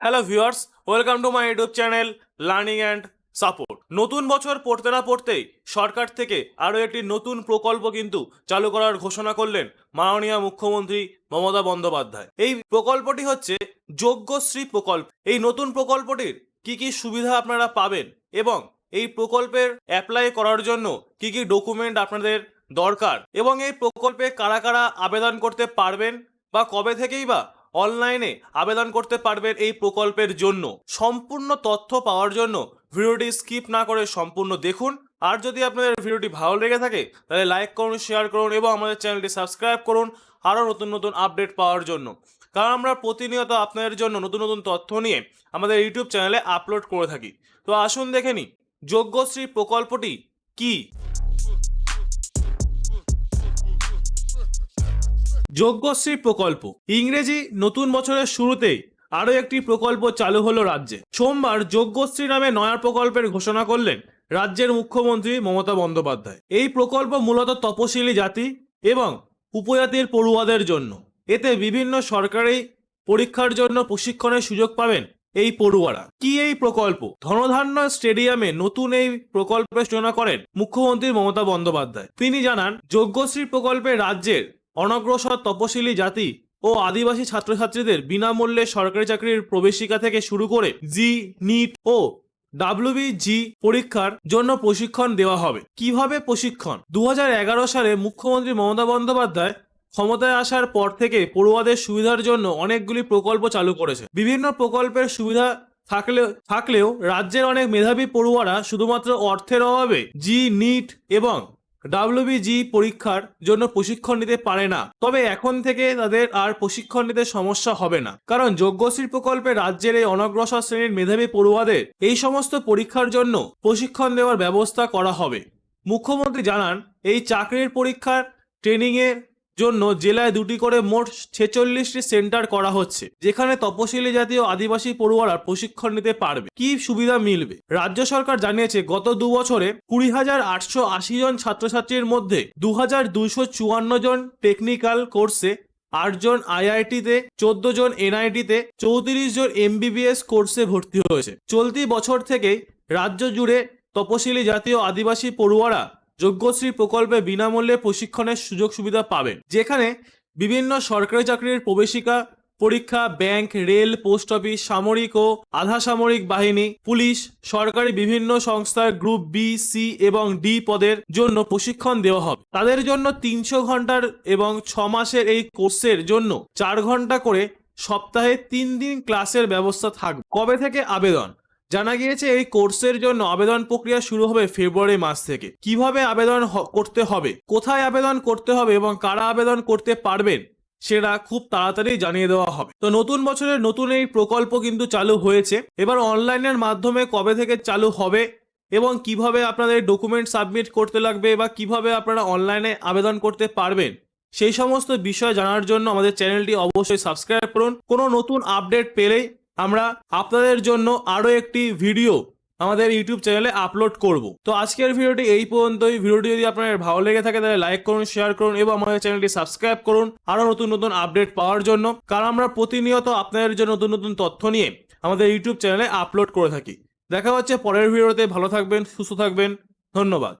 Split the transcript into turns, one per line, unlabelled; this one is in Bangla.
Hello viewers, welcome to my YouTube channel learning and support. নতুন বছর পড়তে না পড়তেই সরকার থেকে আরও একটি নতুন প্রকল্প কিন্তু চালু করার ঘোষণা করলেন মাননীয় মুখ্যমন্ত্রী মমতা বন্দ্যোপাধ্যায়। এই প্রকল্পটি হচ্ছে যোগ্যশ্রী প্রকল্প। এই নতুন প্রকল্পটির কি কি সুবিধা আপনারা পাবেন এবং এই প্রকল্পের অ্যাপ্লাই করার জন্য কি কি ডকুমেন্ট আপনাদের দরকার এবং এই প্রকল্পে কারা কারা আবেদন করতে পারবেন বা কবে থেকেই বা অনলাইনে আবেদন করতে পারবেন এই প্রকল্পের জন্য, সম্পূর্ণ তথ্য পাওয়ার জন্য ভিডিওটি স্কিপ না করে সম্পূর্ণ দেখুন। আর যদি আপনাদের ভিডিওটি ভালো লেগে থাকে তাহলে লাইক করুন, শেয়ার করুন এবং আমাদের চ্যানেলটি সাবস্ক্রাইব করুন আরও নতুন নতুন আপডেট পাওয়ার জন্য। কারণ আমরা প্রতিনিয়ত আপনাদের জন্য নতুন নতুন তথ্য নিয়ে আমাদের ইউটিউব চ্যানেলে আপলোড করে থাকি। তো আসুন দেখে নিই যোগ্যশ্রী প্রকল্পটি কি। যোগ্যশ্রী প্রকল্প ইংরেজি নতুন বছরের শুরুতেই আরও একটি প্রকল্প চালু হলো রাজ্যে। সোমবার যোগ্যশ্রী নামে নয়া প্রকল্পের ঘোষণা করলেন রাজ্যের মুখ্যমন্ত্রী মমতা বন্দ্যোপাধ্যায়। এই প্রকল্প মূলত তপশিলি জাতি এবং উপজাতির পড়ুয়াদের জন্য। এতে বিভিন্ন সরকারি পরীক্ষার জন্য প্রশিক্ষণের সুযোগ পাবেন এই পড়ুয়ারা। কি এই প্রকল্প? ধনধান্য স্টেডিয়ামে নতুন এই প্রকল্পের সূচনা করেন মুখ্যমন্ত্রী মমতা বন্দ্যোপাধ্যায়। তিনি জানান, যোগ্যশ্রী প্রকল্পে রাজ্যের অনগ্রসর তপশিলি জাতি ও আদিবাসী ছাত্রছাত্রীদের বিনামূল্যে সরকারি চাকরির প্রবেশিকা থেকে শুরু করে জি, নিট ও WBG পরীক্ষার জন্য প্রশিক্ষণ দেওয়া হবে। কিভাবে প্রশিক্ষণ? 2011 সালে মুখ্যমন্ত্রী মমতা বন্দ্যোপাধ্যায় ক্ষমতায় আসার পর থেকে পড়ুয়াদের সুবিধার জন্য অনেকগুলি প্রকল্প চালু করেছে। বিভিন্ন প্রকল্পের সুবিধা থাকলেও রাজ্যের অনেক মেধাবী পড়ুয়ারা শুধুমাত্র অর্থের অভাবে জি, নিট এবং WBG পরীক্ষার জন্য প্রশিক্ষণ নিতে পারে না। তবে এখন থেকে তাদের আর প্রশিক্ষণ নিতে সমস্যা হবে না, কারণ যোগ্যশ্রী প্রকল্পে রাজ্যের এই অনগ্রসর শ্রেণীর মেধাবী পড়ুয়াদের এই সমস্ত পরীক্ষার জন্য প্রশিক্ষণ দেওয়ার ব্যবস্থা করা হবে। মুখ্যমন্ত্রী জানান, এই চাকরির পরীক্ষার ট্রেনিংয়ের জন্য জেলায় 2টি করে মোট 46টি সেন্টার করা হচ্ছে, যেখানে তপশিলি জাতি ও আদিবাসী পড়ুয়ারা প্রশিক্ষণ নিতে পারবে। কি সুবিধা মিলবে? রাজ্য সরকার জানিয়েছে, গত 2 বছরে 20,880 জন ছাত্রছাত্রীর মধ্যে 2,254 জন টেকনিক্যাল কোর্সে, 8 জন IIT-তে, 14 জন NIT-তে, 34 জন MBBS কোর্সে ভর্তি হয়েছে। চলতি বছর থেকে রাজ্য জুড়ে তপশিলি জাতি ও আদিবাসী পড়ুয়ারা যোগ্যশ্রী প্রকল্পে বিনামূল্যে প্রশিক্ষণের সুযোগ সুবিধা পাবেন, যেখানে বিভিন্ন সরকারি চাকরির প্রবেশিকা পরীক্ষা, ব্যাংক, রেল, পোস্ট অফিস, সামরিক ও আধা সামরিক বাহিনী, পুলিশ, সরকারি বিভিন্ন সংস্থার গ্রুপ বি, সি এবং ডি পদের জন্য প্রশিক্ষণ দেওয়া হবে। তাদের জন্য 300 ঘন্টার এবং 6 মাসের এই কোর্সের জন্য 4 ঘন্টা করে সপ্তাহে 3 দিন ক্লাসের ব্যবস্থা থাকবে। কবে থেকে আবেদন? জানা গিয়েছে, এই কোর্সের জন্য আবেদন প্রক্রিয়া শুরু হবে ফেব্রুয়ারি মাস থেকে। কিভাবে আবেদন করতে হবে, কোথায় আবেদন করতে হবে এবং কারা আবেদন করতে পারবেন সেটা খুব তাড়াতাড়ি জানিয়ে দেওয়া হবে। তো নতুন বছরের নতুন এই প্রকল্প কিন্তু চালু হয়েছে। এবার অনলাইনের মাধ্যমে কবে থেকে চালু হবে এবং কিভাবে আপনাদের ডকুমেন্ট সাবমিট করতে লাগবে বা কিভাবে আপনারা অনলাইনে আবেদন করতে পারবেন, সেই সমস্ত বিষয় জানার জন্য আমাদের চ্যানেলটি অবশ্যই সাবস্ক্রাইব করুন। কোনো নতুন আপডেট পেলেই আমরা আপনাদের জন্য আরও একটি ভিডিও আমাদের ইউটিউব চ্যানেলে আপলোড করব। তো আজকের ভিডিওটি এই পর্যন্তই। ভিডিওটি যদি আপনাদের ভালো লেগে থাকে তাহলে লাইক করুন, শেয়ার করুন এবং আমাদের চ্যানেলটি সাবস্ক্রাইব করুন আরও নতুন নতুন আপডেট পাওয়ার জন্য, কারণ আমরা প্রতিনিয়ত আপনাদের জন্য নতুন নতুন তথ্য নিয়ে আমাদের ইউটিউব চ্যানেলে আপলোড করে থাকি। দেখা হচ্ছে পরের ভিডিওতে। ভালো থাকবেন, সুস্থ থাকবেন, ধন্যবাদ।